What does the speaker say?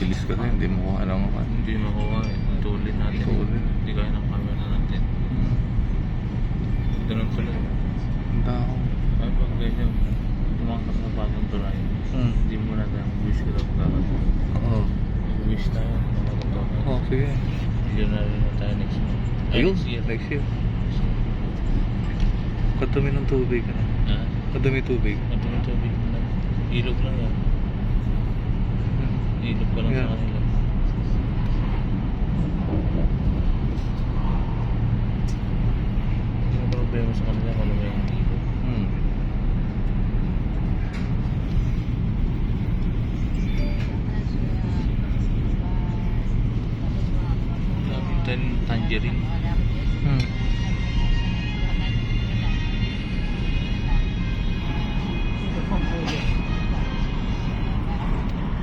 bilis kasi hindi mo kuha ng ano. Hindi makuha eh. Tulin natin. Tulin. Hindi kaya ng camera natin. Ganun pala. Ang tao. Ay, pag ganyan, tumakap na bagong tulay. Hindi mo na tayo wish ko lang magkakaroon. Oo. Wish tayo na matutunan. Oh, sige. Millionaire na tayo next month. Ay, Ayun, next year. next year. Kadumi ng tubig. Ano? Ha? Kadumi tubig. Tubig na. Ilog lang yan. Ilog ka lang Yeah. sa kanila. Yung problema sa kanila kung ano ba yung ilog. Tangerine.